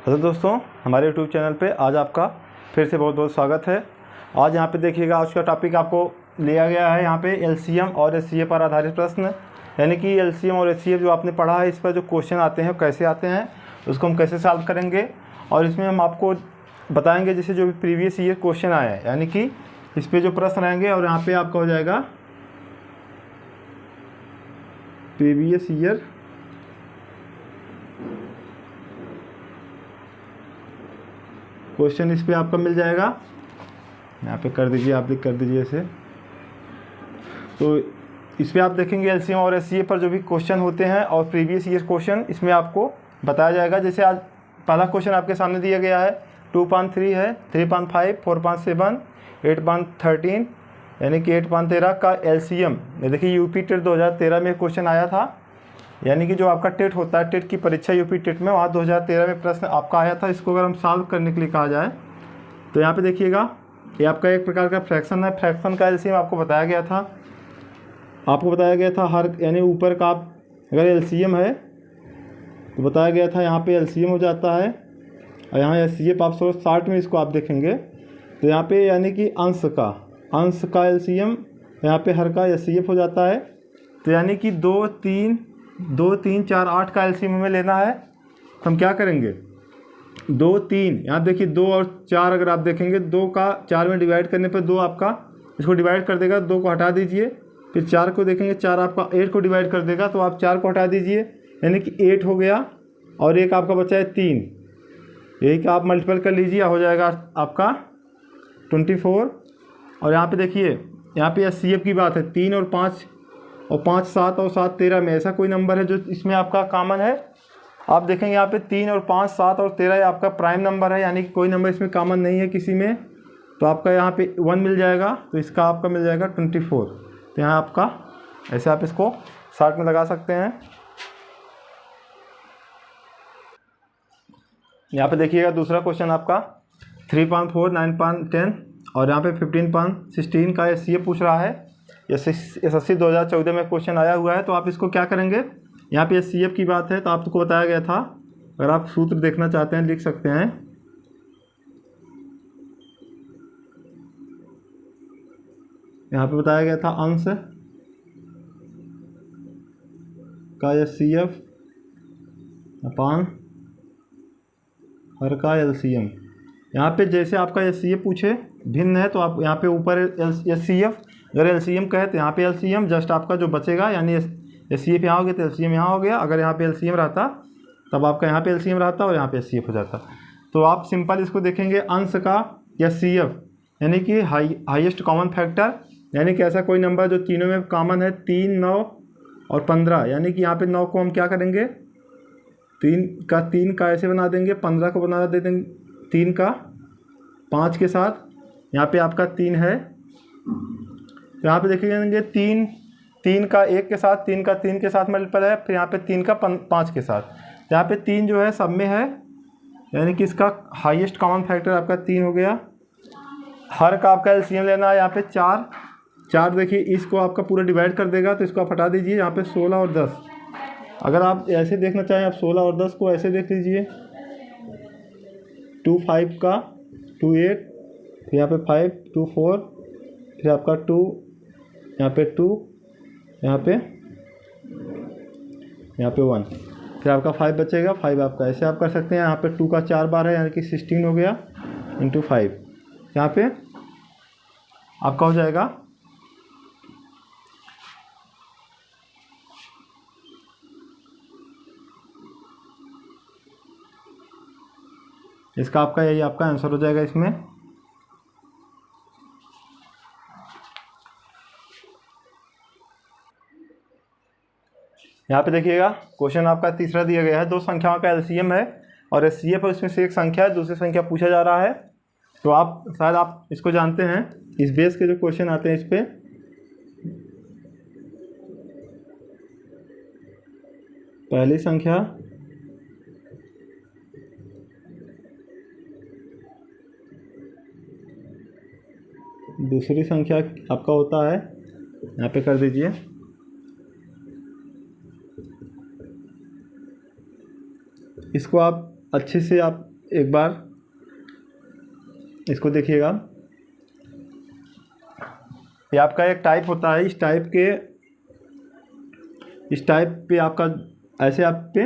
Hello दोस्तों, हमारे YouTube channel पे आज आपका फिर से बहुत बहुत स्वागत है। आज यहाँ पे देखिएगा, आज का टॉपिक आपको लिया गया है यहाँ पे एलसीएम और एचसीएफ पर आधारित प्रश्न, यानी कि एलसीएम और एचसीएफ जो आपने पढ़ा है इस पर जो क्वेश्चन आते हैं कैसे आते हैं, उसको हम कैसे सॉल्व करेंगे। और इसमें हम आपको बताएँगे जैसे जो भी प्रीवियस ईयर क्वेश्चन आया है, यानी कि इस पर जो प्रश्न रहेंगे और यहाँ पर आपका हो जाएगा प्रीवियस ईयर क्वेश्चन, इस पे आपका मिल जाएगा। यहाँ पे कर दीजिए, आप लिख कर दीजिए इसे। तो इस पे आप देखेंगे एलसीएम और एचसीएफ पर जो भी क्वेश्चन होते हैं और प्रीवियस ईयर क्वेश्चन इसमें आपको बताया जाएगा। जैसे आज पहला क्वेश्चन आपके सामने दिया गया है 2.3 है, 3.5, 4.7, 8.13 यानी कि 8.13 का एलसीएम। देखिए यूपी टेट 2013 में क्वेश्चन आया था, यानी कि जो आपका टेट होता है, टेट की परीक्षा यूपी टेट में, वहाँ 2013 में प्रश्न आपका आया था। इसको अगर हम सॉल्व करने के लिए कहा जाए तो यहाँ पे देखिएगा, ये आपका एक प्रकार का फ्रैक्शन है। फ्रैक्शन का एलसीएम आपको बताया गया था, हर यानी ऊपर का आप अगर एलसीएम है तो बताया गया था यहाँ पे एलसीएम हो जाता है, और यहाँ एचसीएफ आप 60 में इसको आप देखेंगे तो यहाँ पे यानी कि अंश का एलसीएम यहाँ पे हर का एचसीएफ हो जाता है। तो यानी कि 2, 3, 4, 8 का एलसीएम हमें लेना है। तो हम क्या करेंगे, 2, 3, यहाँ देखिए 2 और 4 अगर आप देखेंगे, 2 का 4 में डिवाइड करने पर 2 आपका इसको डिवाइड कर देगा, 2 को हटा दीजिए। फिर 4 को देखेंगे, 4 आपका 8 को डिवाइड कर देगा, तो आप 4 को हटा दीजिए, यानी कि 8 हो गया। और एक आपका बचा है 3, यही का आप मल्टीपल कर लीजिए, हो जाएगा आपका 24। और यहाँ पे देखिए, यहाँ पे एचसीएफ की बात है, 3 और 5 और 5 7 और 7 13 में ऐसा कोई नंबर है जो इसमें आपका कॉमन है। आप देखेंगे यहाँ पे 3 और 5 7 और 13 आपका प्राइम नंबर है, यानी कि कोई नंबर इसमें कॉमन नहीं है किसी में। तो आपका यहाँ पे 1 मिल जाएगा, तो इसका आपका मिल जाएगा 24। तो यहाँ आपका ऐसे आप इसको शॉर्ट में लगा सकते हैं। यहाँ पे देखिएगा दूसरा क्वेश्चन आपका 3.4, 9.10 और यहाँ पे 15.16 का एचसीएफ पूछ रहा है। एसएससी 2014 में क्वेश्चन आया हुआ है। तो आप इसको क्या करेंगे, यहाँ पे एचसीएफ की बात है तो आपको बताया गया था, अगर आप सूत्र देखना चाहते हैं लिख सकते हैं। यहाँ पे बताया गया था अंश का एचसीएफ अपान हर का एलसीएम। यहाँ पे जैसे आपका एचसीएफ पूछे भिन्न है तो आप यहाँ पे ऊपर एचसीएफ, अगर एलसीएम कहे तो यहाँ पे एलसीएम जस्ट आपका जो बचेगा, यानी एचसीएफ यहाँ हो गया तो एलसीएम यहाँ हो गया। अगर यहाँ पे एलसीएम रहता तब आपका यहाँ पे एलसीएम रहता और यहाँ पे एचसीएफ हो जाता। तो आप सिंपल इसको देखेंगे, अंश का एचसीएफ यानी कि हाईएस्ट कॉमन फैक्टर, यानी कि ऐसा कोई नंबर जो तीनों में कॉमन है, 3, 9 और 15। यानी कि यहाँ पे 9 को हम क्या करेंगे, 3 का ऐसे बना देंगे, 15 को बना दे देंगे 3 का 5 के साथ। यहाँ पे आपका 3 है, यहाँ पे देखिए 3 का 1 के साथ, 3 का 3 के साथ मल्टीपल है, फिर यहाँ पे 3 का 5 के साथ। यहाँ पे 3 जो है सब में है, यानी कि इसका हाईएस्ट कॉमन फैक्टर आपका 3 हो गया। हर का आपका एलसीएम लेना है, यहाँ पे 4 देखिए इसको आपका पूरा डिवाइड कर देगा, तो इसको आप हटा दीजिए। यहाँ पे 16 और 10, अगर आप ऐसे देखना चाहें आप 16 और 10 को ऐसे देख लीजिए, 2 5 का 2 8, फिर यहाँ पे 5 2 4, फिर आपका 2, यहाँ पे 2, यहाँ पे 1, फिर आपका 5 बचेगा, 5 आपका ऐसे आप कर सकते हैं। यहाँ पे 2 का 4 बार है, यानी कि 16 हो गया इंटू 5, यहाँ पे आपका हो जाएगा इसका आपका यही आपका आंसर हो जाएगा इसमें। यहाँ पे देखिएगा क्वेश्चन आपका तीसरा दिया गया है, 2 संख्याओं का एलसीएम है और एचसीएफ है, उसमें से एक संख्या है, दूसरी संख्या पूछा जा रहा है। तो आप शायद आप इसको जानते हैं, इस बेस के जो क्वेश्चन आते हैं इस पे पहली संख्या दूसरी संख्या आपका होता है, यहाँ पे कर दीजिए। इसको आप अच्छे से आप एक बार इसको देखिएगा, ये आपका एक टाइप होता है, इस टाइप पे आपका ऐसे आप पे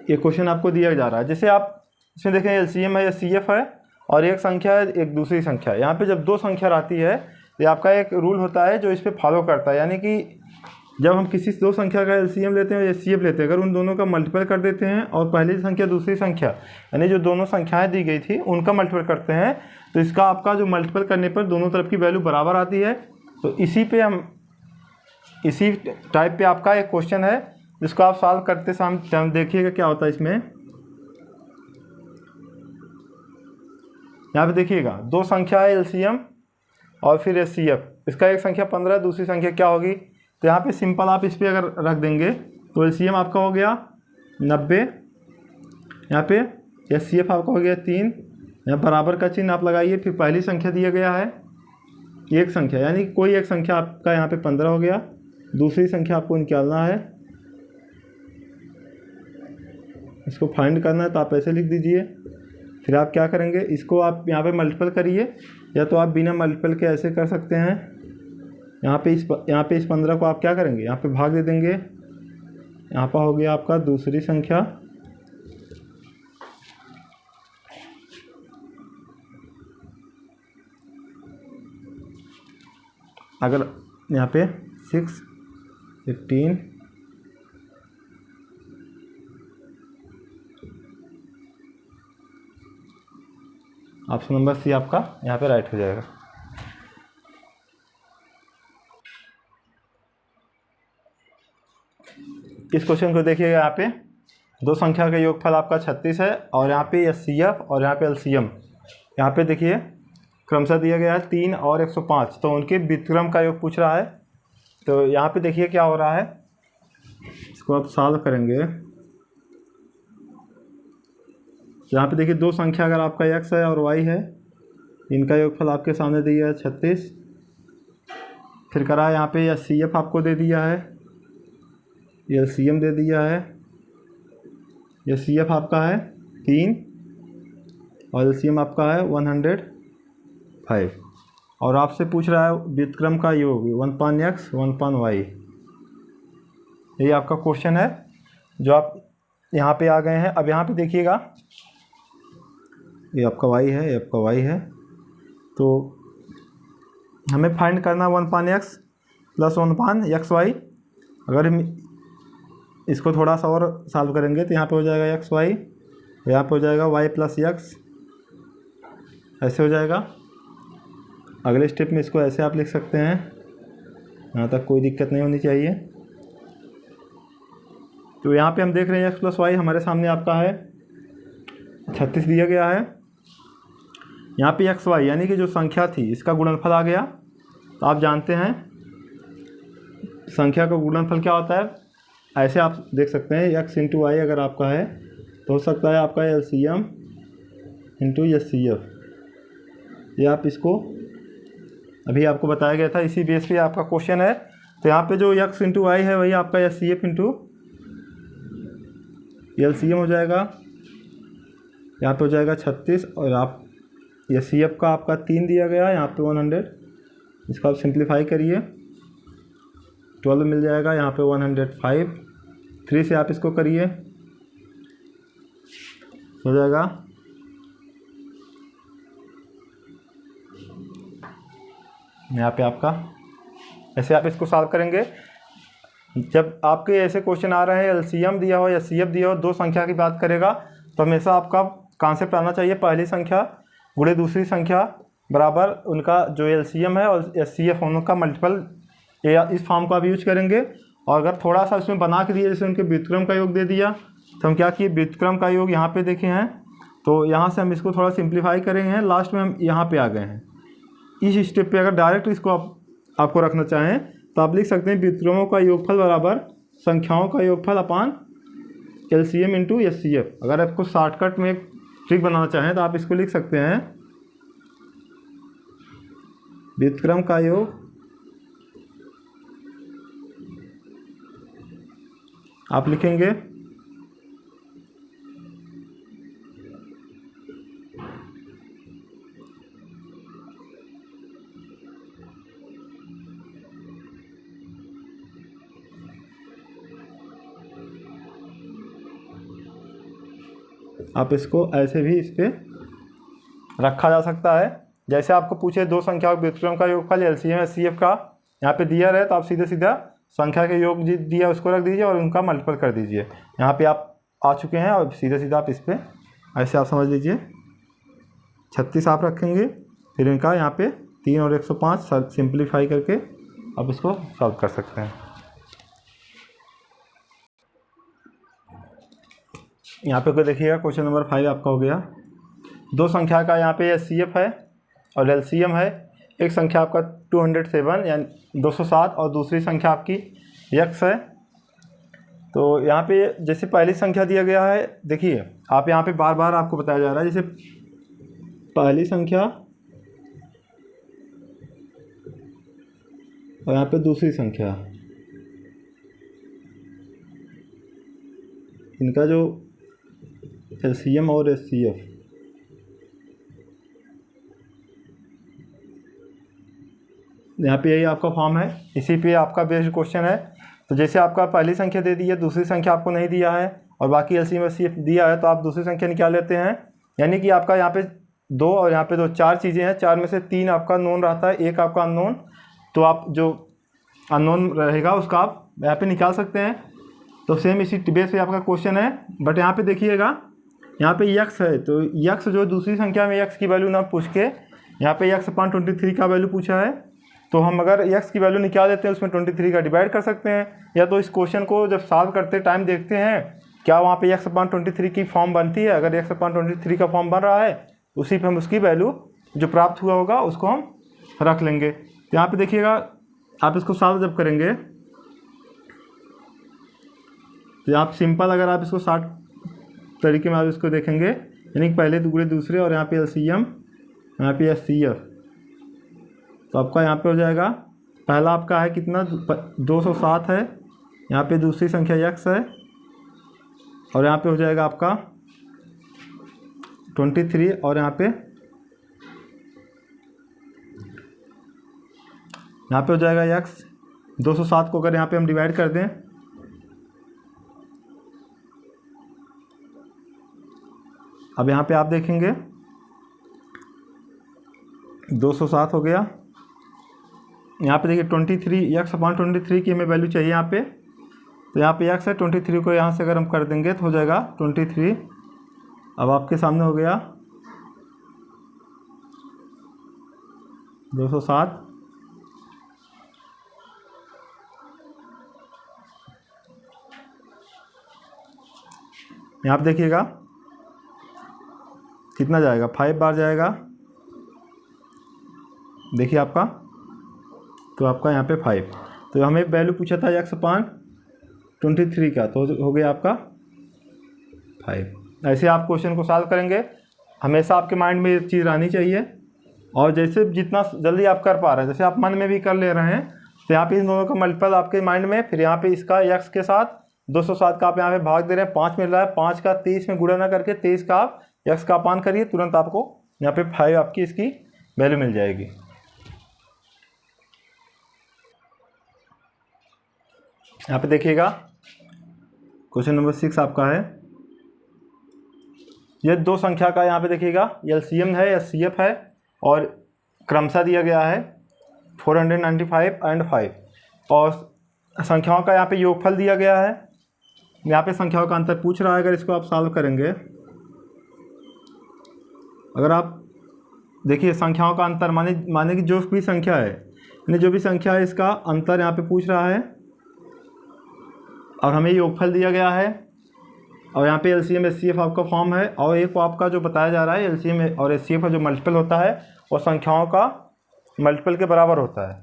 ये क्वेश्चन आपको दिया जा रहा है। जैसे आप इसमें देखें एलसीएम है या सीएफ है और एक संख्या है एक दूसरी संख्या है। यहाँ पे जब दो संख्या रहती है ये आपका एक रूल होता है जो इस पर फॉलो करता है, यानी कि जब हम किसी दो संख्या का एलसीएम लेते हैं या सीएफ लेते हैं, अगर उन दोनों का मल्टीपल कर देते हैं और पहली संख्या दूसरी संख्या यानी जो दोनों संख्याएं दी गई थी उनका मल्टीपल करते हैं, तो इसका आपका जो मल्टीपल करने पर दोनों तरफ की वैल्यू बराबर आती है। तो इसी टाइप पे आपका एक क्वेश्चन है जिसको आप सॉल्व करते समय देखिएगा क्या होता है इसमें। यहाँ पे देखिएगा दो संख्या है एलसीएम और फिर एचसीएफ, इसका एक संख्या 15 दूसरी संख्या क्या होगी, तो यहाँ पे सिंपल आप इस पर अगर रख देंगे तो एलसीएम आपका हो गया 90, यहाँ पे एचसीएफ आपका हो गया 3, यहाँ बराबर का चिन्ह आप लगाइए, फिर पहली संख्या दिया गया है एक संख्या, यानी कोई एक संख्या आपका यहाँ पे 15 हो गया, दूसरी संख्या आपको निकालना है, इसको फाइंड करना है तो आप ऐसे लिख दीजिए। फिर आप क्या करेंगे, इसको आप यहाँ पे मल्टीपल करिए या तो आप बिना मल्टीपल के ऐसे कर सकते हैं। यहाँ पे इस 15 को आप क्या करेंगे, यहाँ पे भाग दे देंगे, यहाँ पर हो गया आपका दूसरी संख्या, अगर यहाँ पे 6, 15, ऑप्शन नंबर सी आपका यहाँ पे राइट हो जाएगा। इस क्वेश्चन को देखिएगा, यहाँ पे दो संख्या का योगफल आपका 36 है और यहाँ पे एचसीएफ और यहाँ पे एलसीएम, यहाँ पे देखिए क्रमशः दिया गया है 3 और 105, तो उनके व्युत्क्रम का योग पूछ रहा है। तो यहाँ पे देखिए क्या हो रहा है, इसको आप सॉल्व करेंगे। यहाँ पे देखिए दो संख्या अगर आपका x है और y है, इनका योगफल आपके सामने दिया है 36, फिर करा यहाँ पे एचसीएफ आपको दे दिया है, एलसीएम दे दिया है, एचसीएफ आपका है 3 और एलसीएम आपका है 105, और आपसे पूछ रहा है व्युत्क्रम का योग 1/x 1/y। ये आपका क्वेश्चन है जो आप यहाँ पे आ गए हैं। अब यहाँ पे देखिएगा ये आपका y है, ये आपका y है, तो हमें फाइंड करना 1/x + 1/xy। अगर हम इसको थोड़ा सा और सॉल्व करेंगे तो यहाँ पे हो जाएगा xy, यहाँ पे हो जाएगा y + x, ऐसे हो जाएगा। अगले स्टेप में इसको ऐसे आप लिख सकते हैं, यहाँ तक कोई दिक्कत नहीं होनी चाहिए। तो यहाँ पे हम देख रहे हैं x + y हमारे सामने आपका है 36 दिया गया है, यहाँ पे एक्स वाई यानी कि जो संख्या थी इसका गुणनफल आ गया। तो आप जानते हैं संख्या का गुणनफल क्या होता है, ऐसे आप देख सकते हैं x × y अगर आपका है तो हो सकता है आपका एलसीएम × एचसीएफ। ये आप इसको अभी आपको बताया गया था, इसी बेस पे आपका क्वेश्चन है। तो यहाँ पे जो x × y है वही आपका एचसीएफ × एलसीएम हो जाएगा, यहाँ पे हो जाएगा 36 और आप एचसीएफ का आपका 3 दिया गया, यहाँ पे 100, इसको आप सिंप्लीफाई करिए 12 मिल जाएगा, यहाँ पे 105, 3 से आप इसको करिए हो जाएगा यहाँ पे आपका। ऐसे आप इसको सॉल्व करेंगे। जब आपके ऐसे क्वेश्चन आ रहे हैं एलसीएम दिया हो या सीएफ दिया हो, दो संख्या की बात करेगा तो हमेशा आपका कॉन्सेप्ट आना चाहिए पहली संख्या गुणे दूसरी संख्या बराबर उनका जो एलसीएम है और एचसीएफ उनका मल्टीपल, या इस फॉर्म को आप यूज करेंगे। और अगर थोड़ा सा इसमें बना के दिया, जैसे उनके व्युत्क्रम का योग दे दिया तो हम क्या किए, व्युत्क्रम का योग यहाँ पे देखे हैं, तो यहाँ से हम इसको थोड़ा सिंप्लीफाई करेंगे हैं, लास्ट में हम यहाँ पे आ गए हैं। इस स्टेप पे अगर डायरेक्ट इसको आपको रखना चाहें तो आप लिख सकते हैं व्युत्क्रमों का योगफल बराबर संख्याओं का योगफल अपान एलसीएम × एचसीएफ। अगर आपको शॉर्टकट में एक ट्रिक बनाना चाहें तो आप इसको लिख सकते हैं व्युत्क्रम का योग आप लिखेंगे आप इसको ऐसे भी इस पर रखा जा सकता है। जैसे आपको पूछे दो संख्याओं के व्युत्क्रम का योगफल एलसीएम एचसीएफ का यहाँ पे दिया रहे, तो आप सीधे सीधा संख्या के योग दिया उसको रख दीजिए और उनका मल्टीपल कर दीजिए। यहाँ पे आप आ चुके हैं और सीधे सीधा आप इस पर ऐसे आप समझ लीजिए 36 आप रखेंगे, फिर इनका यहाँ पे 3 और 105 सिंप्लीफाई करके आप इसको सॉल्व कर सकते हैं। यहाँ पे कोई देखिएगा क्वेश्चन नंबर 5 आपका हो गया। दो संख्या का यहाँ पे एचसीएफ है और एलसीएम है। एक संख्या आपका 207 यानी 207 और दूसरी संख्या आपकी x है। तो यहाँ पे जैसे पहली संख्या दिया गया है, देखिए आप यहाँ पे बार बार आपको बताया जा रहा है, जैसे पहली संख्या और यहाँ पे दूसरी संख्या, इनका जो एलसीएम और एचसीएफ यहाँ पे यही आपका फॉर्म है, इसी पे आपका बेस्ड क्वेश्चन है। तो जैसे आपका पहली संख्या दे दी है, दूसरी संख्या आपको नहीं दिया है और बाकी एलसीएम एचसीएफ दिया है, तो आप दूसरी संख्या निकाल लेते हैं। यानी कि आपका यहाँ पे 2 और यहाँ पे 2, 4 चीज़ें हैं, 4 में से 3 आपका नोन रहता है, एक आपका अननोन। तो आप जो अननोन रहेगा उसका आप यहाँ पे निकाल सकते हैं। तो सेम इसी बेस पे आपका क्वेश्चन है। बट यहाँ पे देखिएगा, यहाँ पे x है, तो x जो दूसरी संख्या में x की वैल्यू ना पूछ के यहाँ पे x/23 का वैल्यू पूछा है, तो हम अगर x की वैल्यू निकाल देते हैं उसमें 23 का डिवाइड कर सकते हैं। या तो इस क्वेश्चन को जब सॉल्व करते टाइम देखते हैं क्या वहाँ पे x/23 की फॉर्म बनती है। अगर x/23 का फॉर्म बन रहा है, उसी पे हम उसकी वैल्यू जो प्राप्त हुआ होगा उसको हम रख लेंगे। तो यहाँ पे देखिएगा, आप इसको सॉल्व जब करेंगे तो आप सिंपल अगर आप इसको 60 तरीके में आप इसको देखेंगे, यानी कि पहले दुगुने दूसरे और यहाँ पे एलसीएम, यहाँ पे एचसीएफ, तो आपका यहाँ पे हो जाएगा, पहला आपका है कितना 207 है, यहाँ पे दूसरी संख्या x है और यहाँ पे हो जाएगा आपका 23 और यहाँ पे हो जाएगा x। 207 को अगर यहाँ पे हम डिवाइड कर दें, अब यहाँ पे आप देखेंगे 207 हो गया। यहाँ पे देखिए 23 x/23 की हमें वैल्यू चाहिए यहाँ पे, तो यहाँ पे x है, 23 को यहाँ से अगर हम कर देंगे तो हो जाएगा 23। अब आपके सामने हो गया 207। यहाँ पे देखिएगा कितना जाएगा, 5 बार जाएगा, देखिए आपका, तो आपका यहाँ पे 5। तो हमें वैल्यू पूछा था x/23 का, तो हो गया आपका 5। ऐसे आप क्वेश्चन को सॉल्व करेंगे। हमेशा आपके माइंड में ये चीज़ रहनी चाहिए, और जैसे जितना जल्दी आप कर पा रहे हैं, जैसे आप मन में भी कर ले रहे हैं, तो यहाँ पे इन दोनों का मल्टीपल आपके माइंड में, फिर यहाँ पे इसका x के साथ 207 का आप यहाँ पे भाग दे रहे हैं, 5 मिल रहा है, 5 का 23 में गुणा ना करके 23 का आप x का अपान करिए, तुरंत आपको यहाँ पे 5 आपकी इसकी वैल्यू मिल जाएगी। यहाँ पे देखिएगा क्वेश्चन नंबर 6 आपका है। ये दो संख्या का यहाँ पे देखिएगा एलसीएम है, एचसीएफ है और क्रमशः दिया गया है 495 एंड 5, और संख्याओं का यहाँ पे योगफल दिया गया है। यहाँ पे संख्याओं का अंतर पूछ रहा है। अगर इसको आप सॉल्व करेंगे, अगर आप देखिए संख्याओं का अंतर माने कि जो भी संख्या है, यानी जो भी संख्या है इसका अंतर यहाँ पे पूछ रहा है, और हमें योगफल दिया गया है, और यहाँ पे एलसीएम एचसीएफ आपका फॉर्म है, और एक आपका जो बताया जा रहा है एलसीएम और एचसीएफ का जो मल्टीपल होता है वो संख्याओं का मल्टीपल के बराबर होता है।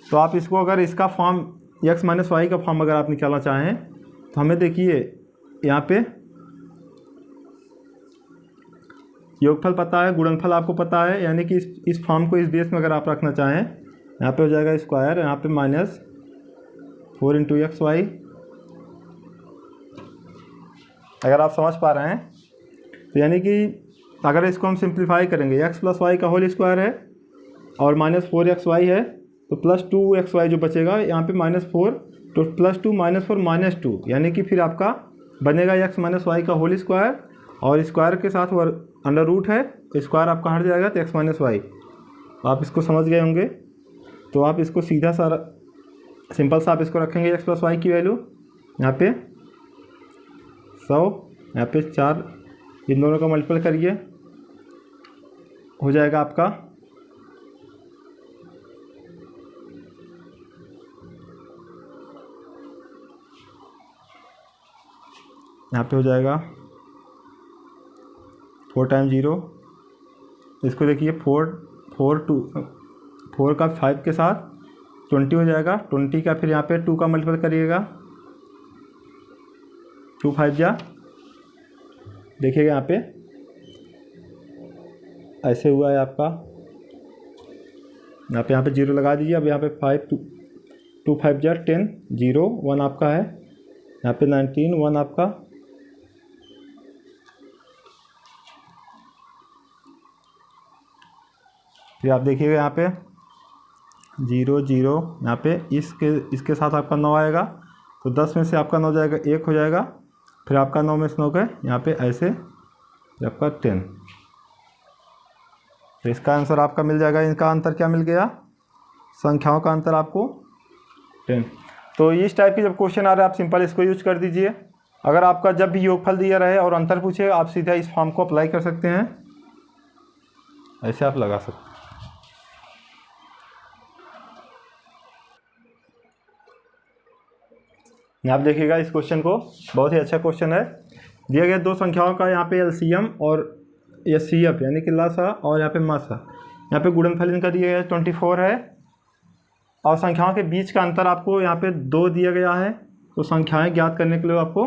तो आप इसको अगर इसका फॉर्म x - y का फॉर्म अगर आप निकालना चाहें, तो हमें देखिए यहाँ पे योगफल पता है, गुणनफल आपको पता है, यानी कि इस फॉर्म को इस बेस में अगर आप रखना चाहें, यहाँ पे हो जाएगा स्क्वायर, यहाँ पे -4 × xy। अगर आप समझ पा रहे हैं, तो यानी कि अगर इसको हम सिंप्लीफाई करेंगे, x + y का होल स्क्वायर है और -4xy है, तो +2xy जो बचेगा यहाँ पे -4, तो +2 -4 -2, यानी कि फिर आपका बनेगा x - y का होल स्क्वायर और स्क्वायर के साथ अंडर रूट है तो स्क्वायर आपका हट जाएगा तो एक्स माइनस वाई। आप इसको समझ गए होंगे। तो आप इसको सीधा सा सिंपल सा आप इसको रखेंगे एक्स प्लस वाई की वैल्यू यहाँ पे 100, यहाँ पे 4, इन दोनों का मल्टीपल करिए, हो जाएगा आपका यहाँ पे हो जाएगा 4 टाइम 0, इसको देखिए 4 का 5 के साथ 20 हो जाएगा, 20 का फिर यहाँ पे 2 का मल्टीपल करिएगा, 2 5 जा, देखिएगा यहाँ पे ऐसे हुआ है आपका। यहाँ पे 0 लगा दीजिए। अब यहाँ पे 2 5 जा 10, 0 1 आपका है, यहाँ पे 19 1 आपका, फिर आप देखिएगा यहाँ पे 0 0, यहाँ पे इसके साथ आपका 9 आएगा तो 10 में से आपका 9 जाएगा 1 हो जाएगा, फिर आपका 9 में से 9 गए यहाँ पे ऐसे, फिर आपका 10। तो इसका आंसर आपका मिल जाएगा। इनका अंतर क्या मिल गया, संख्याओं का अंतर आपको 10। तो इस टाइप की जब क्वेश्चन आ रहा है आप सिंपल इसको यूज कर दीजिए। अगर आपका जब भी योगफल दिया रहे और अंतर पूछे आप सीधा इस फॉर्म को अप्लाई कर सकते हैं, ऐसे आप लगा सकते हैं। आप देखिएगा इस क्वेश्चन को, बहुत ही अच्छा क्वेश्चन है। दिया गया दो संख्याओं का यहाँ पे एलसीएम और एचसीएफ यानी कि लसा और यहाँ पे मसा, यहाँ पे गुणनफल इनका दिया गया है 24 है और संख्याओं के बीच का अंतर आपको यहाँ पे 2 दिया गया है। तो संख्याएं ज्ञात करने के लिए आपको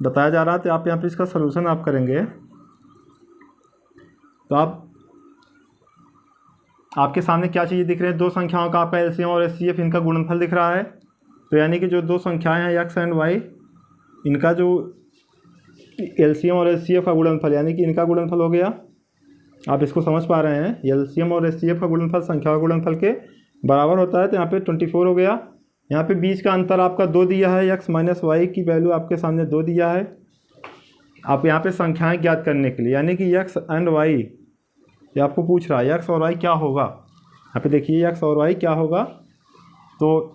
बताया जा रहा है। तो आप यहाँ पे इसका सलूशन आप करेंगे तो आपके सामने क्या चीज़ें दिख रहे हैं, दो संख्याओं का आपका एलसीएम और एचसीएफ इनका गुणनफल दिख रहा है। तो यानी कि जो दो संख्याएं हैं एक्स एंड वाई, इनका जो एलसीएम और एचसीएफ का गुणनफल यानी कि इनका गुणनफल हो गया। आप इसको समझ पा रहे हैं, एलसीएम और एचसीएफ का गुणनफल संख्या का गुणनफल के बराबर होता है। तो यहाँ पे 24 हो गया। यहाँ पे बीच का अंतर आपका 2 दिया है, एक्स माइनस वाई की वैल्यू आपके सामने 2 दिया है। आप यहाँ पे संख्याएं ज्ञात करने के लिए यानी कि एक्स एंड वाई, ये आपको पूछ रहा है एक्स और वाई क्या होगा। यहाँ पे देखिए एक्स और वाई क्या होगा। तो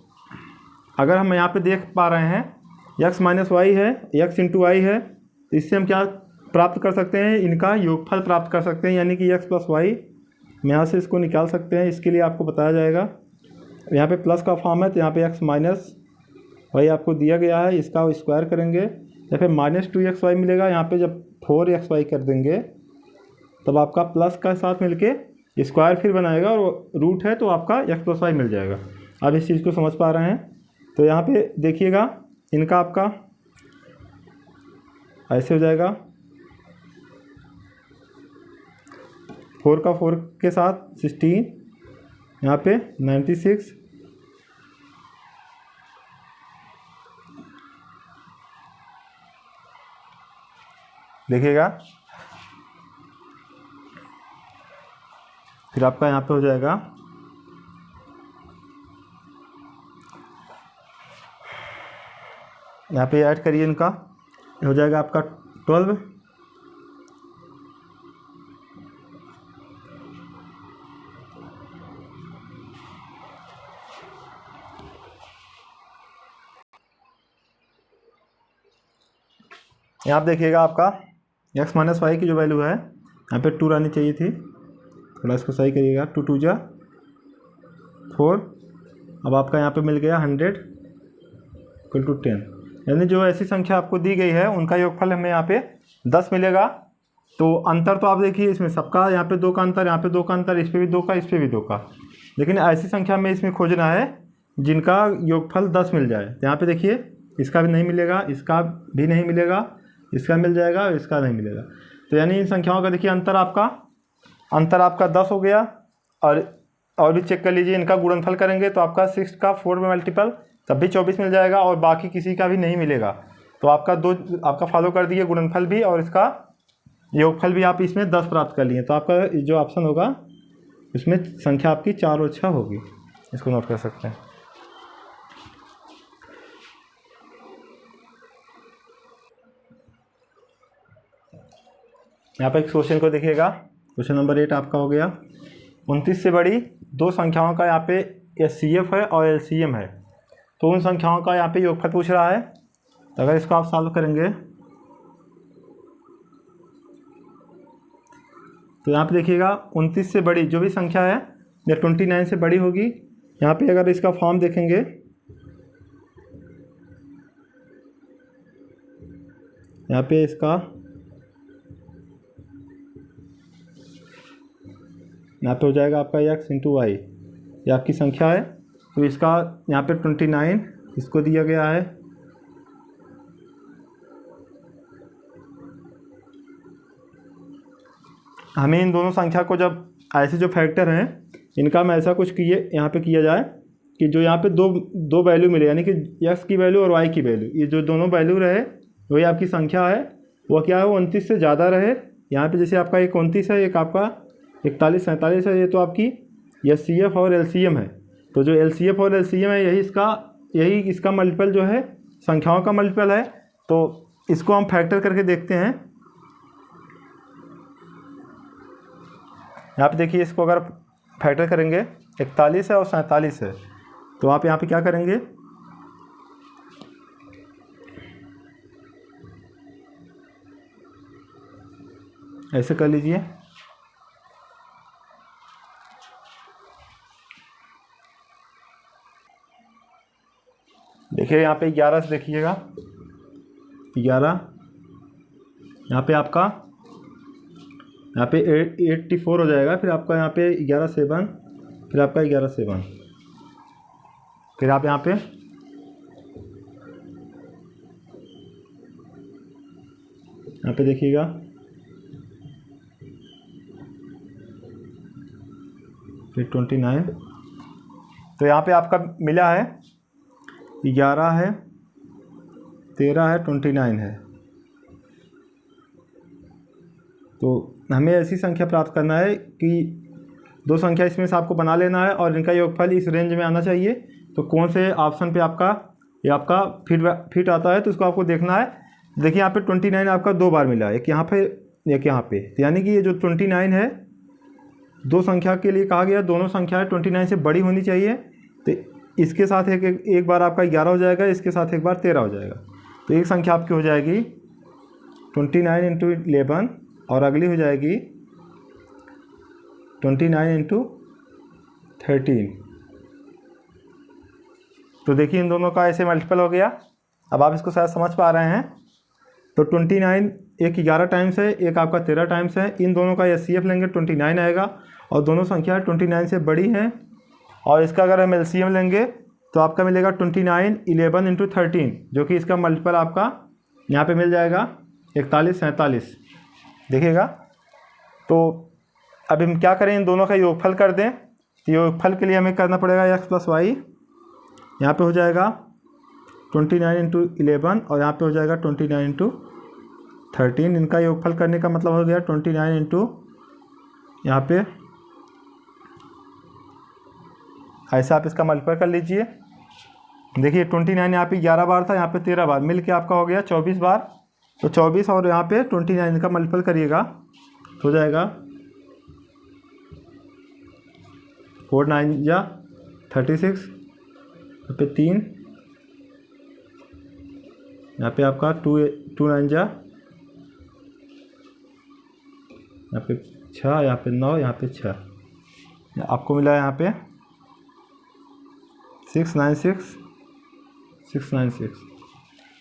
अगर हम यहाँ पे देख पा रहे हैं एक्स माइनस वाई है, एक्स इंटू वाई है, तो इससे हम क्या प्राप्त कर सकते हैं, इनका योगफल प्राप्त कर सकते हैं यानी कि एक्स प्लस वाई। यहाँ से इसको निकाल सकते हैं, इसके लिए आपको बताया जाएगा। यहाँ पे प्लस का फॉर्म है तो यहाँ पे एक्स माइनस वाई आपको दिया गया है, इसका स्क्वायर करेंगे या फिर -2xy मिलेगा। यहाँ पे जब 4xy कर देंगे तब आपका प्लस का साथ मिलके स्क्वायर फिर बनाएगा और रूट है तो आपका एक्स प्लस वाई मिल जाएगा। आप इस चीज़ को समझ पा रहे हैं। तो यहाँ पे देखिएगा इनका आपका ऐसे हो जाएगा, 4 का 4 के साथ 16, यहाँ पे 96, देखिएगा फिर आपका यहाँ पे हो जाएगा यहाँ पे ऐड करिए, इनका हो जाएगा आपका 12, यहाँ आप देखिएगा आपका एक्स माइनस वाई की जो वैल्यू है यहाँ पे 2 आनी चाहिए थी, थोड़ा इसको सही करिएगा। 2 2 जा 4, अब आपका यहाँ पे मिल गया 100 = 10। यानी जो ऐसी संख्या आपको दी गई है उनका योगफल हमें यहाँ पे 10 मिलेगा। तो अंतर तो आप देखिए इसमें सबका, यहाँ पे 2 का अंतर, यहाँ पे 2 का अंतर, इस पे भी 2 का, इस पे भी 2 का, लेकिन ऐसी संख्या में इसमें खोजना है जिनका योगफल 10 मिल जाए। तो यहाँ पे देखिए इसका भी नहीं मिलेगा, इसका भी नहीं मिलेगा, इसका मिल जाएगा, इसका नहीं मिलेगा। तो यानी इन संख्याओं का देखिए अंतर आपका 10 हो गया। और भी चेक कर लीजिए, इनका गुणनफल करेंगे तो आपका 6 का 4 में मल्टीपल तब भी 24 मिल जाएगा और बाकी किसी का भी नहीं मिलेगा। तो आपका फॉलो कर दिए गुणनफल भी और इसका योगफल भी, आप इसमें 10 प्राप्त कर लिए। तो आपका जो ऑप्शन होगा उसमें संख्या आपकी 4 और 6 होगी, इसको नोट कर सकते हैं। यहाँ पे इस क्वेश्चन को देखिएगा, क्वेश्चन नंबर 8 आपका हो गया। 29 से बड़ी दो संख्याओं का यहाँ पे HCF है और LCM है, तो उन संख्याओं का यहाँ पे योगफल पूछ रहा है। तो अगर इसको आप सॉल्व करेंगे तो यहाँ पे देखिएगा 29 से बड़ी जो भी संख्या है या 29 से बड़ी होगी। यहाँ पे अगर इसका फॉर्म देखेंगे, यहाँ पे इसका यहाँ पे हो जाएगा आपका x इंटू वाई, ये आपकी संख्या है। तो इसका यहाँ पे 29 इसको दिया गया है, हमें इन दोनों संख्या को जब ऐसे जो फैक्टर हैं इनका में ऐसा कुछ यहाँ पे किया जाए कि जो यहाँ पे दो वैल्यू मिले, यानी कि x की वैल्यू और y की वैल्यू, ये जो दोनों वैल्यू रहे वही आपकी संख्या है, वो क्या है, वो 29 से ज़्यादा रहे। यहाँ पे जैसे आपका एक 29 है, एक आपका 41 47 है, ये तो आपकी HCF और LCM है। तो जो LCF और LCM है यही इसका मल्टीपल जो है संख्याओं का मल्टीपल है। तो इसको हम फैक्टर करके देखते हैं। यहाँ पे देखिए, इसको अगर फैक्टर करेंगे 41 है और 47 है, तो आप यहाँ पे क्या करेंगे, ऐसे कर लीजिए। देखिए यहाँ पे 11 से देखिएगा, 11 यहाँ पे आपका यहाँ पे 84 हो जाएगा, फिर आपका यहाँ पे 11 7, फिर आपका 11 7, फिर आप यहाँ पे देखिएगा फिर 29। तो यहाँ पे आपका मिला है 11 है, 13 है, 29 है। तो हमें ऐसी संख्या प्राप्त करना है कि दो संख्या इसमें से आपको बना लेना है और इनका योगफल इस रेंज में आना चाहिए। तो कौन से ऑप्शन पे ये आपका फिट आता है, तो उसको आपको देखना है। देखिए यहाँ पे 29 आपका दो बार मिला है, एक यहाँ पे एक यहाँ पे, तो यानी कि ये जो 29 है दो संख्या के लिए कहा गया, दोनों संख्याएं 29 से बड़ी होनी चाहिए। तो इसके साथ एक बार आपका 11 हो जाएगा, इसके साथ एक बार 13 हो जाएगा। तो एक संख्या आपकी हो जाएगी 29 इंटू 11 और अगली हो जाएगी 29 इंटू 13। तो देखिए इन दोनों का ऐसे मल्टीपल हो गया। अब आप इसको शायद समझ पा रहे हैं। तो 29 एक 11 टाइम्स है, एक आपका 13 टाइम्स है। इन दोनों का HCF लेंगे 29 आएगा और दोनों संख्या 29 से बड़ी हैं। और इसका अगर हम LCM लेंगे तो आपका मिलेगा 29 11 इंटू 13, जो कि इसका मल्टीपल आपका यहाँ पे मिल जाएगा 41 47। देखिएगा, तो अब हम क्या करें, इन दोनों का योगफल कर दें। तो योगफल के लिए हमें करना पड़ेगा x प्लस वाई। यहाँ पे हो जाएगा 29 इंटू 11 और यहाँ पे हो जाएगा 29 इंटू 13। इनका योगफल करने का मतलब हो गया 29 इंटू यहाँ पे, ऐसा आप इसका मल्टीपल कर लीजिए। देखिए 29 यहाँ पे 11 बार था, यहाँ पे 13 बार, मिल के आपका हो गया 24 बार। तो 24 और यहाँ पे 29 का मल्टीपल करिएगा तो हो जाएगा 4 9 जा 36, यहाँ पे 3, यहाँ पे आपका 2 9 जा, यहाँ पे 6, यहाँ पे 9, यहाँ पे 6, आपको मिला है यहाँ पे 696 696।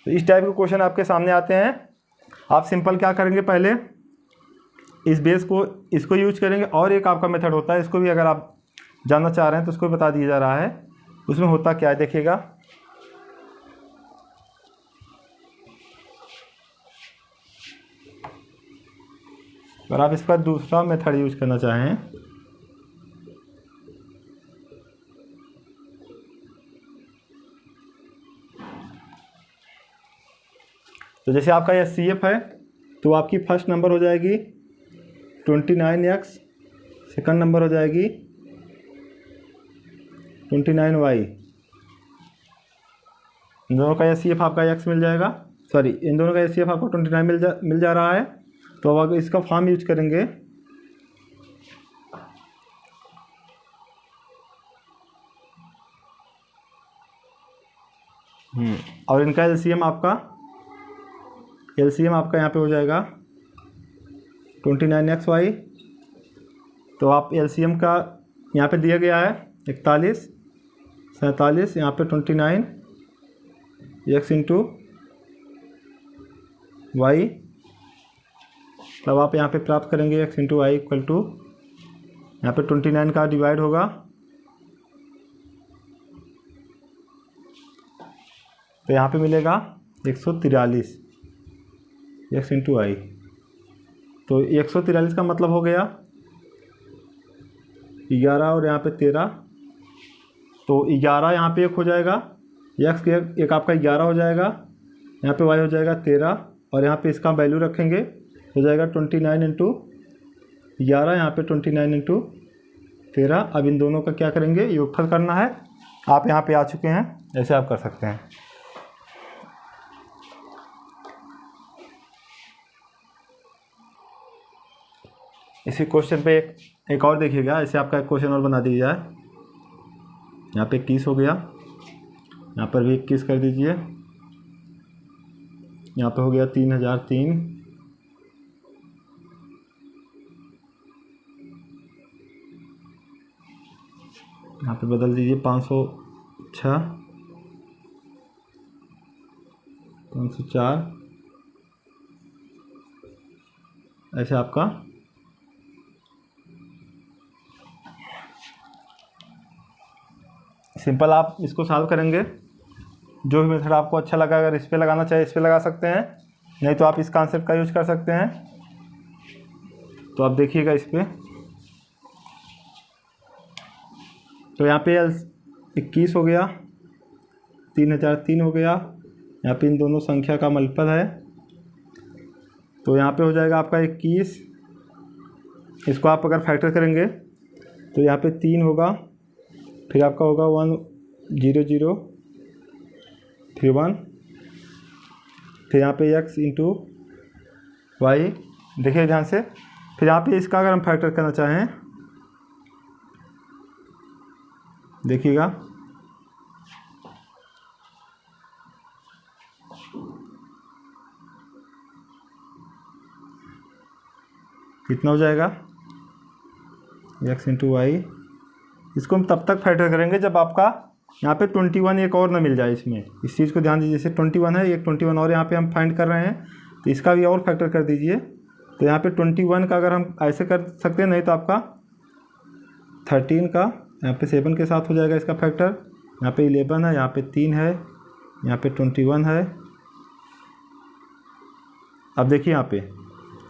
तो इस टाइप के क्वेश्चन आपके सामने आते हैं। आप सिंपल क्या करेंगे, पहले इस बेस को इसको यूज करेंगे। और एक आपका मेथड होता है, इसको भी अगर आप जानना चाह रहे हैं तो उसको बता दिया जा रहा है। उसमें होता क्या है देखिएगा, अगर आप इसका दूसरा मेथड यूज करना चाहें तो जैसे आपका HCF है तो आपकी फर्स्ट नंबर हो जाएगी 29x, सेकंड नंबर हो जाएगी 29y। इन दोनों का HCF आपका x मिल जाएगा, सॉरी इन दोनों का HCF आपको 29 मिल जा रहा है। तो अब अगर इसका फॉर्म यूज करेंगे और इनका एलसीएम आपका यहाँ पे हो जाएगा 29xy। तो आप एलसीएम का यहाँ पे दिया गया है 41 47, यहाँ पे 29 x इंटू वाई। तब आप यहाँ पे प्राप्त करेंगे x into y equal to, यहाँ पे 29 का डिवाइड होगा तो यहाँ पे मिलेगा 143 x इंटू वाई। तो 143 का मतलब हो गया 11 और यहाँ पे 13। तो 11 यहाँ पे एक हो जाएगा, x के एक आपका 11 हो जाएगा, यहाँ पे y हो जाएगा 13 और यहाँ पे इसका वैल्यू रखेंगे हो जाएगा 29 इंटू 11, यहाँ पे 29 इंटू 13। अब इन दोनों का क्या करेंगे, योगफल करना है। आप यहाँ पे आ चुके हैं, ऐसे आप कर सकते हैं। इसी क्वेश्चन पे एक और देखिएगा, ऐसे आपका एक क्वेश्चन और बना दीजिए। यहाँ पे 21 हो गया, यहाँ पर भी 21 कर दीजिए, यहाँ पे हो गया 3003, यहाँ पे बदल दीजिए 506 504, ऐसे आपका सिंपल आप इसको सॉल्व करेंगे। जो भी मेथड आपको अच्छा लगा, अगर इस पे लगाना चाहे इस पे लगा सकते हैं, नहीं तो आप इस कॉन्सेप्ट का यूज कर सकते हैं। तो आप देखिएगा इस पे, तो यहाँ पे 21 हो गया, 3003 हो गया, यहाँ पे इन दोनों संख्या का मल्टीपल है तो यहाँ पे हो जाएगा आपका 21। इसको आप अगर फैक्टर करेंगे तो यहाँ पे 3 होगा, फिर आपका होगा 100 फिर 1, फिर यहाँ पे x इंटू वाई। देखिए ध्यान से, फिर यहाँ पे इसका अगर हम फैक्टर करना चाहें, देखिएगा कितना हो जाएगा x इंटू वाई। इसको हम तब तक फैक्टर करेंगे जब आपका यहाँ पे 21 एक और ना मिल जाए। इसमें इस चीज़ को ध्यान दीजिए, जैसे 21 है, एक 21 और यहाँ पे हम फाइंड कर रहे हैं, तो इसका भी और फैक्टर कर दीजिए। तो यहाँ पे 21 का अगर हम ऐसे कर सकते हैं, नहीं तो आपका 13 का यहाँ पे 7 के साथ हो जाएगा इसका फैक्टर। यहाँ पे 11 है, यहाँ पे 3 है, यहाँ पे 21 है। अब देखिए यहाँ पे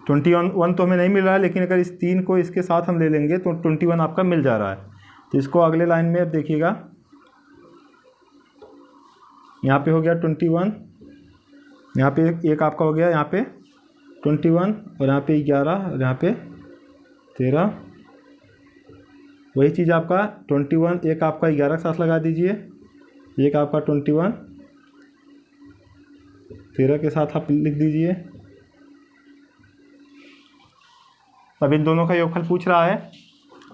21 तो हमें नहीं मिल रहा है, लेकिन अगर इस 3 को इसके साथ हम ले लेंगे तो 21 आपका मिल जा रहा है। तो इसको अगले लाइन में अब देखिएगा, यहाँ पे हो गया 21, यहाँ पे एक आपका हो गया, यहाँ पे 21 और यहाँ पे 11 और यहाँ पे 13। वही चीज़ आपका 21 एक आपका 11 के साथ लगा दीजिए, एक आपका 21 13 के साथ आप लिख दीजिए। अब इन दोनों का योगफल पूछ रहा है,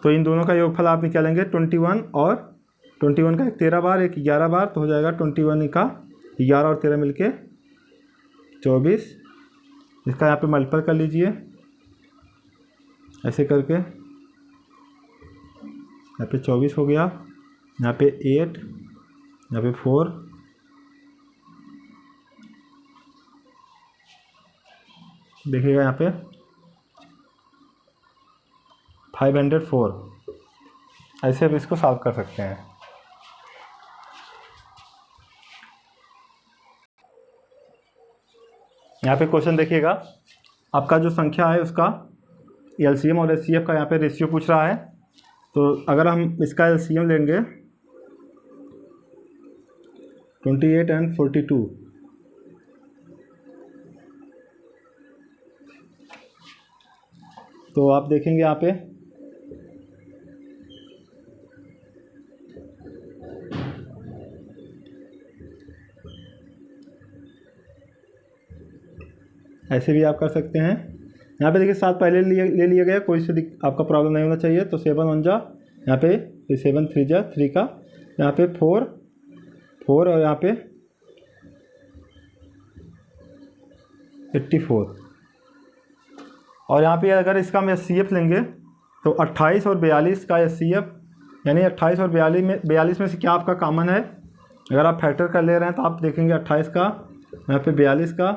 तो इन दोनों का योगफल आप निकालेंगे 21 और 21 का एक 13 बार, एक 11 बार, तो हो जाएगा 21 का 11 और 13 मिलके 24। इसका यहाँ पे मल्टीपल कर लीजिए ऐसे करके, यहाँ पे 24 हो गया, यहाँ पे 8, यहाँ पे 4, देखिएगा यहाँ पे 504। ऐसे अब इसको सॉल्व कर सकते हैं। यहाँ पे क्वेश्चन देखिएगा, आपका जो संख्या है उसका एलसीएम और एचसीएफ का यहाँ पे रेशियो पूछ रहा है। तो अगर हम इसका एलसीएम लेंगे 28 और 42, तो आप देखेंगे यहाँ पे ऐसे भी आप कर सकते हैं। यहाँ पे देखिए 7 पहले ले लिया गया, कोई से आपका प्रॉब्लम नहीं होना चाहिए। तो 7 1 जा, यहाँ पे 7 3 जा 3 का, यहाँ पे 4 4 और यहाँ पे 84। और यहाँ पे अगर इसका हम SCF लेंगे तो 28 और 42 का SCF, यानी 28 और 42 में से क्या आपका कॉमन है। अगर आप फैक्टर कर ले रहे हैं तो आप देखेंगे 28 का, यहाँ पे 42 का,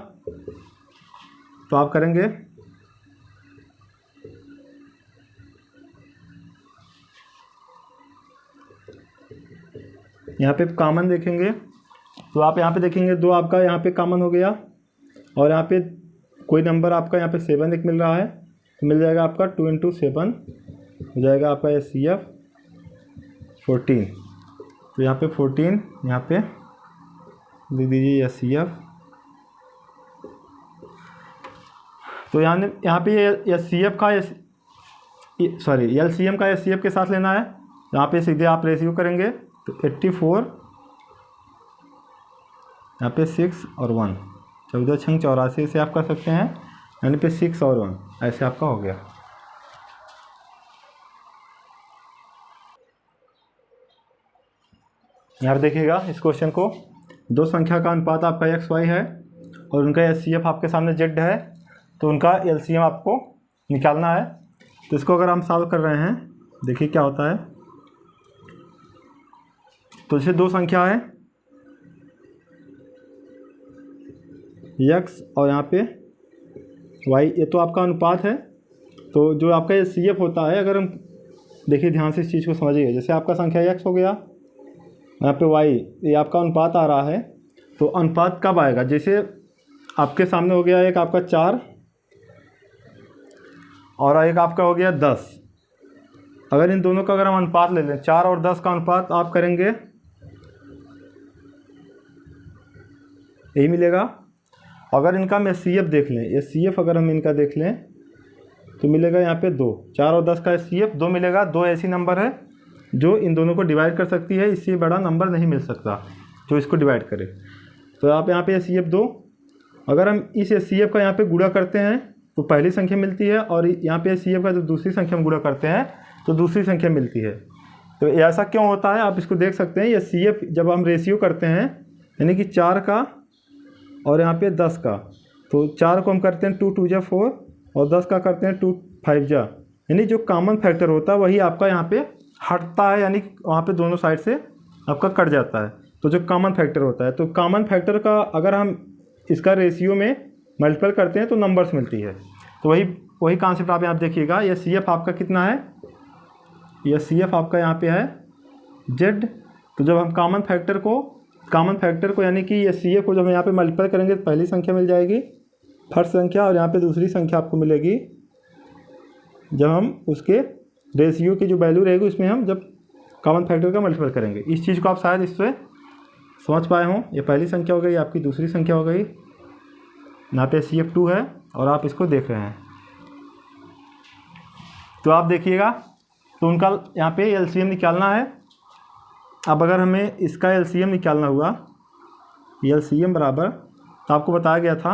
तो आप करेंगे यहाँ पे कॉमन देखेंगे तो आप यहाँ पे देखेंगे 2 आपका यहाँ पे कॉमन हो गया, और यहाँ पे कोई नंबर आपका यहाँ पे 7 एक मिल रहा है, तो मिल जाएगा आपका 2 × 7 हो जाएगा आपका SCF 14। तो यहाँ पे 14 यहाँ पे लिख दीजिए SCF। तो यहाँ पे SCF का LCM का SCF के साथ लेना है। यहाँ पे सीधे आप रेशियो करेंगे तो 84, यहाँ पे 6 और 1, 14 6 84 से आप कर सकते हैं, यानी पे 6 और 1 ऐसे आपका हो गया। यहाँ पर देखिएगा इस क्वेश्चन को, 2 संख्या का अनुपात आपका XY है और उनका SCF आपके सामने Z है, तो उनका LCM आपको निकालना है। तो इसको अगर हम सॉल्व कर रहे हैं, देखिए क्या होता है। तो जैसे 2 संख्या है X और यहाँ पे Y, ये तो आपका अनुपात है। तो जो आपका SCF होता है, अगर हम देखिए ध्यान से इस चीज़ को समझिए, जैसे आपका संख्या X हो गया, यहाँ पे Y, ये आपका अनुपात आ रहा है। तो अनुपात कब आएगा, जैसे आपके सामने हो गया एक आपका 4 और एक आपका हो गया 10। अगर इन दोनों का अगर हम अनुपात ले लें, 4 और 10 का अनुपात आप करेंगे यही मिलेगा। अगर इनका हम SCF देख लें, SCF अगर हम इनका देख लें तो मिलेगा यहाँ पे 2, 4 और 10 का SCF 2 मिलेगा। 2 ऐसी नंबर है जो इन दोनों को डिवाइड कर सकती है, इससे बड़ा नंबर नहीं मिल सकता जो इसको डिवाइड करे। तो आप यहाँ पे SCF 2, अगर हम इस SCF का यहाँ पे गुणा करते हैं तो पहली संख्या मिलती है, और यहाँ पे SCF का जब दूसरी संख्या में गुणा करते हैं तो दूसरी संख्या मिलती है। तो ऐसा क्यों होता है, आप इसको देख सकते हैं। SCF जब हम रेशियो करते हैं, यानी कि 4 का और यहाँ पे 10 का, तो 4 को हम करते हैं 2 2 जा 4 और 10 का करते हैं 2 5 जा, यानी जो कॉमन फैक्टर होता है वही आपका यहाँ पे हटता है, यानी वहाँ पे दोनों साइड से आपका कट जाता है। तो जो कॉमन फैक्टर होता है, तो कॉमन फैक्टर का अगर हम इसका रेशियो में मल्टीपल करते हैं तो नंबर्स मिलती है। तो वही कॉन्सेप्ट आप यहाँ देखिएगा। ये SCF आपका कितना है, ये SCF आपका यहाँ पे है Z। तो जब हम कॉमन फैक्टर को यानी कि SCF को जब हम यहाँ पे मल्टीपल करेंगे तो पहली संख्या मिल जाएगी, फर्स्ट संख्या, और यहाँ पे दूसरी संख्या आपको मिलेगी जब हम उसके रेशियो की जो वैल्यू रहेगी उसमें हम जब कॉमन फैक्टर का मल्टीपल करेंगे। इस चीज़ को आप शायद इससे समझ पाए हों। ये पहली संख्या हो गई, आपकी दूसरी संख्या हो गई, यहाँ पे SCF 2 है और आप इसको देख रहे हैं। तो आप देखिएगा, तो उनका यहाँ पे LCM निकालना है। अब अगर हमें इसका LCM निकालना हुआ, LCM बराबर, तो आपको बताया गया था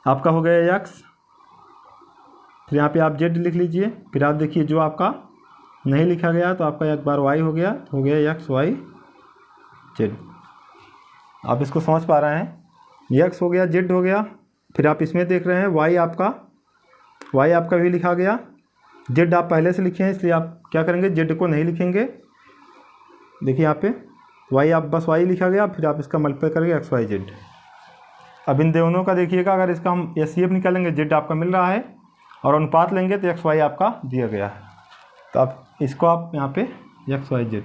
आपका हो गया X, फिर यहाँ पे आप Z लिख लीजिए, फिर आप देखिए जो आपका नहीं लिखा गया तो आपका एक बार Y हो गया, तो हो गया X Y Z। आप इसको समझ पा रहे हैं, X हो गया, Z हो गया, फिर आप इसमें देख रहे हैं Y आपका भी लिखा गया। Z आप पहले से लिखे हैं, इसलिए आप क्या करेंगे, Z को नहीं लिखेंगे। देखिए यहाँ पे Y आप बस Y लिखा गया, फिर आप इसका मल्टीप्लाई करेंगे X Y Z। अब इन दोनों का देखिएगा, अगर इसका हम SCF निकालेंगे, Z आपका मिल रहा है, और अनुपात लेंगे तो X Y आपका दिया गया है। तो आप इसको आप यहाँ पे X Y Z